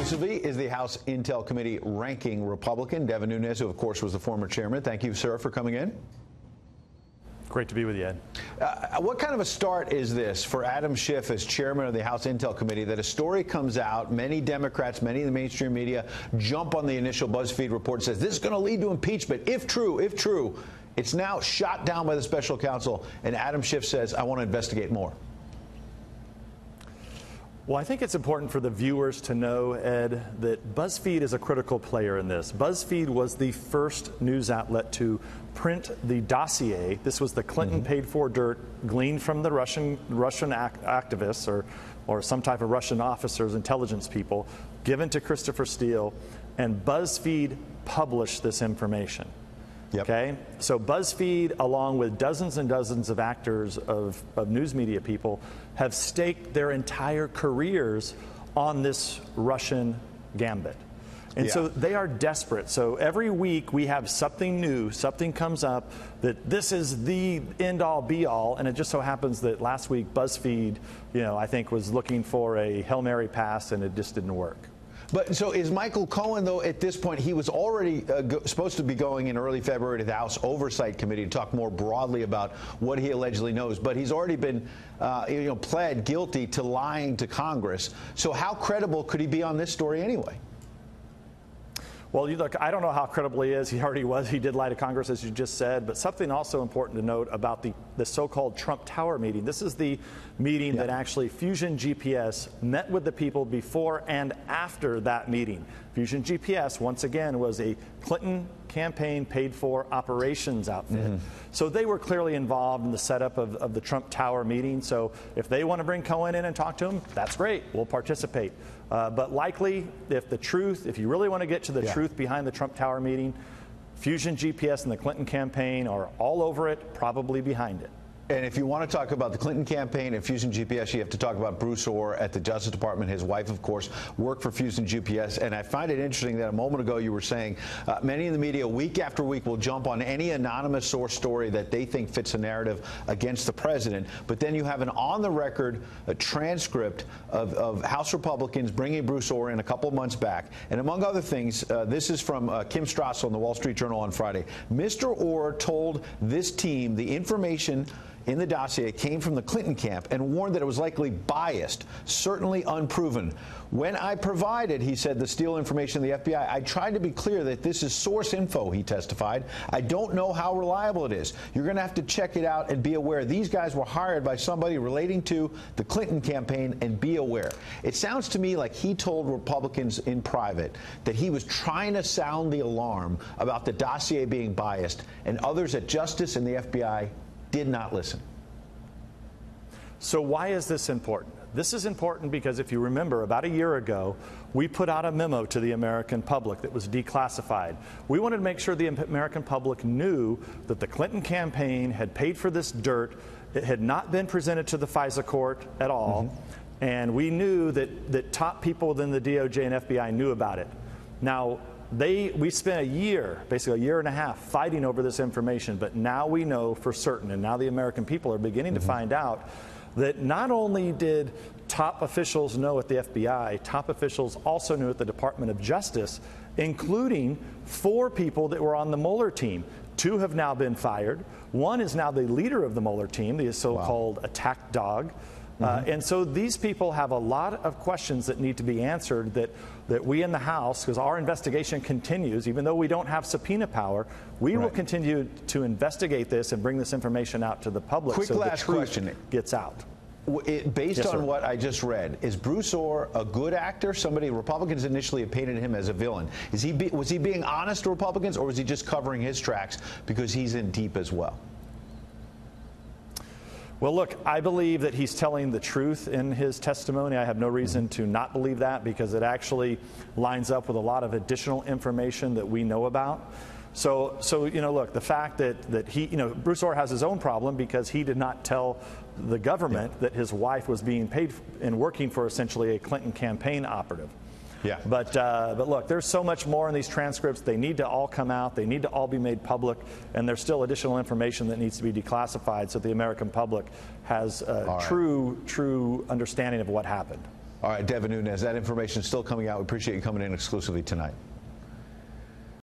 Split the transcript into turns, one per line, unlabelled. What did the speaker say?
Exclusively is the House Intel Committee ranking Republican, Devin Nunes, who, of course, was the former chairman. Thank you, sir, for coming in.
Great to be with you, Ed.
What kind of a start is this for Adam Schiff as chairman of the House Intel Committee, that a story comes out, many Democrats, many of the mainstream media jump on the initial BuzzFeed report and says this is going to lead to impeachment, if true, it's now shot down by the special counsel, and Adam Schiff says, I want to investigate more.
Well, I think it's important for the viewers to know, Ed, that BuzzFeed is a critical player in this. BuzzFeed was the first news outlet to print the dossier. This was the Clinton paid-for dirt gleaned from the Russian activists or some type of Russian officers, intelligence people, given to Christopher Steele, and BuzzFeed published this information.
Yep.
Okay, so BuzzFeed, along with dozens and dozens of actors of news media people, have staked their entire careers on this Russian gambit. And so they are desperate. So every week we have something new, something comes up that this is the end-all, be-all, and it just so happens that last week BuzzFeed, I think was looking for a Hail Mary pass, and it just didn't work.
But so is Michael Cohen, though, at this point? He was already supposed to be going in early February to the House Oversight Committee to talk more broadly about what he allegedly knows. But he's already been, pled guilty to lying to Congress. So how credible could he be on this story anyway?
Well, look, I don't know how credible he is. He already was. He did lie to Congress, as you just said. But something also important to note about the so-called Trump Tower meeting. This is the meeting that actually Fusion GPS met with the people before and after that meeting. Fusion GPS, once again, was a Clinton campaign paid-for operations outfit. So they were clearly involved in the setup of the Trump Tower meeting. So if they want to bring Cohen in and talk to him, that's great. We'll participate. But likely, if you really want to get to the truth behind the Trump Tower meeting, Fusion GPS and the Clinton campaign are all over it, probably behind it.
And if you want to talk about the Clinton campaign and Fusion GPS, you have to talk about Bruce Orr at the Justice Department. His wife, of course, worked for Fusion GPS. And I find it interesting that a moment ago you were saying many in the media week after week will jump on any anonymous source story that they think fits a narrative against the president. But then you have an on-the-record transcript of House Republicans bringing Bruce Orr in a couple of months back. And among other things, this is from Kim Strassel in the Wall Street Journal on Friday. Mr. Orr told this team the information in the dossier came from the Clinton camp and warned that it was likely biased, certainly unproven. When I provided, he said, the Steele information to the FBI, I tried to be clear that this is source info, he testified. I don't know how reliable it is. You're going to have to check it out and be aware. These guys were hired by somebody relating to the Clinton campaign, and be aware. It sounds to me like he told Republicans in private that he was trying to sound the alarm about the dossier being biased, and others at Justice and the FBI did not listen.
So why is this important? This is important because if you remember, about a year ago, we put out a memo to the American public that was declassified. We wanted to make sure the American public knew that the Clinton campaign had paid for this dirt. It had not been presented to the FISA court at all. And we knew that top people within the DOJ and FBI knew about it. Now, we spent a year, basically a year and a half, fighting over this information, but now we know for certain, and now the American people are beginning to find out, that not only did top officials know at the FBI, top officials also knew at the Department of Justice, including 4 people that were on the Mueller team. 2 have now been fired. 1 is now the leader of the Mueller team, the so-called attack dog. And so these people have a lot of questions that need to be answered that we in the House, because our investigation continues, even though we don't have subpoena power, we will continue to investigate this and bring this information out to the public.
Quick last question
gets out.
Based on what I just read, is Bruce Orr a good actor? Somebody Republicans initially have painted him as a villain. Was he being honest to Republicans, or was he just covering his tracks because he's in deep as well?
Well, look, I believe that he's telling the truth in his testimony. I have no reason to not believe that because it actually lines up with a lot of additional information that we know about. So look, the fact that he, Bruce Orr has his own problem because he did not tell the government that his wife was being paid and working for essentially a Clinton campaign operative.
Yeah.
But look, there's so much more in these transcripts. They need to all come out. They need to all be made public. And there's still additional information that needs to be declassified so the American public has a true understanding of what happened.
All right, Devin Nunes, that information is still coming out. We appreciate you coming in exclusively tonight.